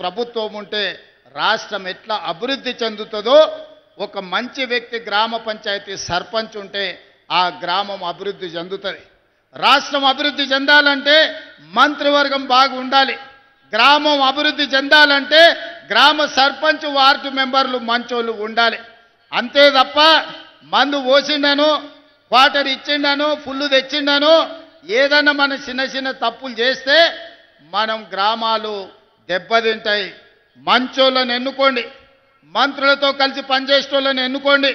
ప్రభుత్వం ఉంటే రాష్ట్రం ఎట్లా అభివృద్ధి చెందుతుందో ఒక మంచి వ్యక్తి గ్రామ పంచాయతీ సర్పంచ్ ఉంటే ఆ గ్రామం అభివృద్ధి చెందుతుంది. రాష్ట్రం అభివృద్ధి చెందాలంటే మంత్రివర్గం బాగుండాలి. గ్రామం అభివృద్ధి చెందాలంటే గ్రామ సర్పంచ్ వార్డు మెంబర్లు మంచోళ్ళు ఉండాలి. అంతే తప్ప మందు పోసిండను, క్వార్టర్ ఇచ్చిండను, ఫుల్లు తెచ్చిండను ఏదన్నా మన చిన్న చిన్న తప్పులు చేస్తే మనం గ్రామాలు దెబ్బతింటాయి. మంచోళ్ళని ఎన్నుకోండి, మంత్రులతో కలిసి పనిచేసేటోళ్ళని ఎన్నుకోండి,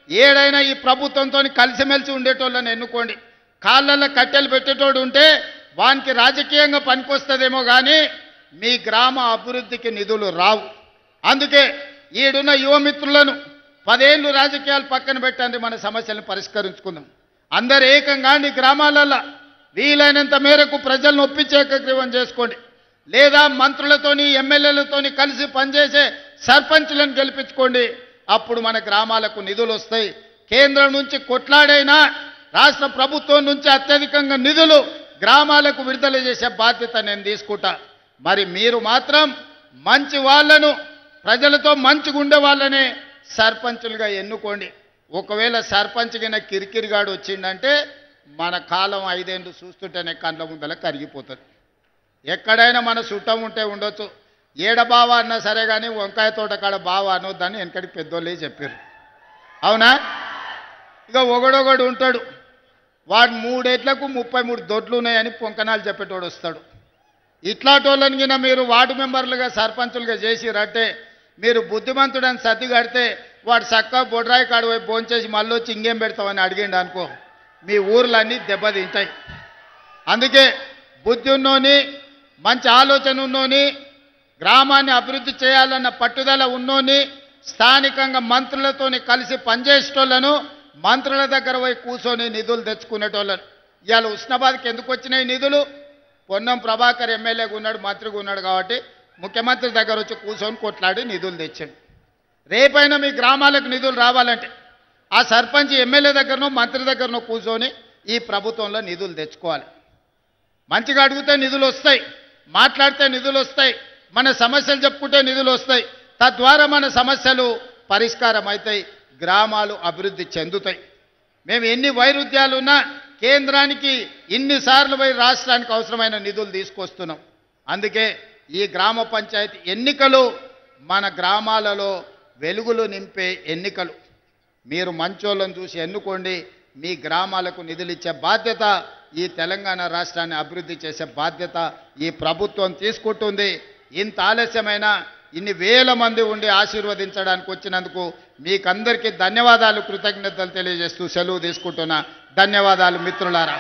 ఏడైనా ఈ ప్రభుత్వంతో కలిసిమెలిసి ఉండేటోళ్ళని ఎన్నుకోండి. కాళ్ళల్లో కట్టెలు పెట్టేటోడు ఉంటే వానికి రాజకీయంగా పనికొస్తుందేమో కానీ మీ గ్రామ అభివృద్ధికి నిధులు రావు. అందుకే ఈడున్న యువమిత్రులను 10 ఏళ్ళు రాజకీయాలు పక్కన పెట్టండి, మన సమస్యలను పరిష్కరించుకుందాం. అందరు ఏకంగా గ్రామాలలో వీలైనంత మేరకు ప్రజలను ఒప్పించే ఏకగ్రీవం చేసుకోండి. లేదా మంత్రులతోని ఎమ్మెల్యేలతోని కలిసి పనిచేసే సర్పంచులను గెలిపించుకోండి. అప్పుడు మన గ్రామాలకు నిధులు వస్తాయి. కేంద్రం నుంచి కొట్లాడైనా రాష్ట్ర ప్రభుత్వం నుంచి అత్యధికంగా నిధులు గ్రామాలకు విడుదల చేసే బాధ్యత నేను తీసుకుంటా. మరి మీరు మాత్రం మంచి వాళ్ళను, ప్రజలతో మంచిగా ఉండే వాళ్ళనే సర్పంచులుగా ఎన్నుకోండి. ఒకవేళ సర్పంచ్ కింద కిరికిరిగాడు వచ్చిందంటే మన కాలం 5 ఏళ్ళు చూస్తుంటేనే కండ్ల ముందల కరిగిపోతుంది. ఎక్కడైనా మన చుట్టం ఉంటే ఉండొచ్చు, ఏడ బావ అన్నా సరే కానీ వంకాయ తోట కాడ బావ అనొద్దని వెనకడికి పెద్దోళ్ళే చెప్పారు. అవునా? ఇక ఒకడొకడు ఉంటాడు, వాడు 3 ఏళ్లకు 33 దొడ్లు ఉన్నాయని పొంకనాలు చెప్పేటోడు వస్తాడు. ఇట్లాంటోళ్ళని కింద మీరు వార్డు మెంబర్లుగా సర్పంచులుగా చేసిరంటే మీరు బుద్ధిమంతుడని సర్ది కడితే వాడు చక్కగా బొడ్రాయి కాడు వైపు భోంచేసి మళ్ళీ వచ్చి ఇంకేం పెడతామని అడిగిండు అనుకో, మీ ఊర్లన్నీ దెబ్బతింటాయి. అందుకే బుద్ధి ఉన్నోని, మంచి ఆలోచన ఉన్నోని, గ్రామాన్ని అభివృద్ధి చేయాలన్న పట్టుదల ఉన్నోని, స్థానికంగా మంత్రులతోని కలిసి పనిచేసేటోళ్ళను, మంత్రుల దగ్గర పోయి కూర్చొని నిధులు తెచ్చుకునేటోళ్ళను. ఇవాళ ఉస్నాబాద్కి ఎందుకు వచ్చినాయి నిధులు? పొన్నం ప్రభాకర్ ఎమ్మెల్యేగా ఉన్నాడు, మంత్రిగా ఉన్నాడు కాబట్టి ముఖ్యమంత్రి దగ్గర వచ్చి కూర్చొని కొట్లాడి నిధులు తెచ్చాడు. రేపైనా మీ గ్రామాలకు నిధులు రావాలంటే ఆ సర్పంచ్ ఎమ్మెల్యే దగ్గరనో మంత్రి దగ్గరనో కూర్చొని ఈ ప్రభుత్వంలో నిధులు తెచ్చుకోవాలి. మంచిగా అడిగితే నిధులు వస్తాయి, మాట్లాడితే నిధులు వస్తాయి, మన సమస్యలు చెప్పుకుంటే నిధులు వస్తాయి. తద్వారా మన సమస్యలు పరిష్కారం అవుతాయి, గ్రామాలు అభివృద్ధి చెందుతాయి. మేము ఎన్ని వైరుధ్యాలున్నా కేంద్రానికి ఇన్నిసార్లు పోయి రాష్ట్రానికి అవసరమైన నిధులు తీసుకొస్తున్నాం. అందుకే ఈ గ్రామ పంచాయతీ ఎన్నికలు మన గ్రామాలలో వెలుగులు నింపే ఎన్నికలు. మీరు మంచోళ్ళని చూసి ఎన్నుకోండి. మీ గ్రామాలకు నిధులు ఇచ్చే బాధ్యత, ఈ తెలంగాణ రాష్ట్రాన్ని అభివృద్ధి చేసే బాధ్యత ఈ ప్రభుత్వం తీసుకుంటుంది. ఇంత ఆలస్యమైన ఇన్ని వేల మంది ఉండి ఆశీర్వదించడానికి వచ్చినందుకు మీకందరికీ ధన్యవాదాలు, కృతజ్ఞతలు తెలియజేస్తూ సెలవు తీసుకుంటున్నా. ధన్యవాదాలు మిత్రులారా.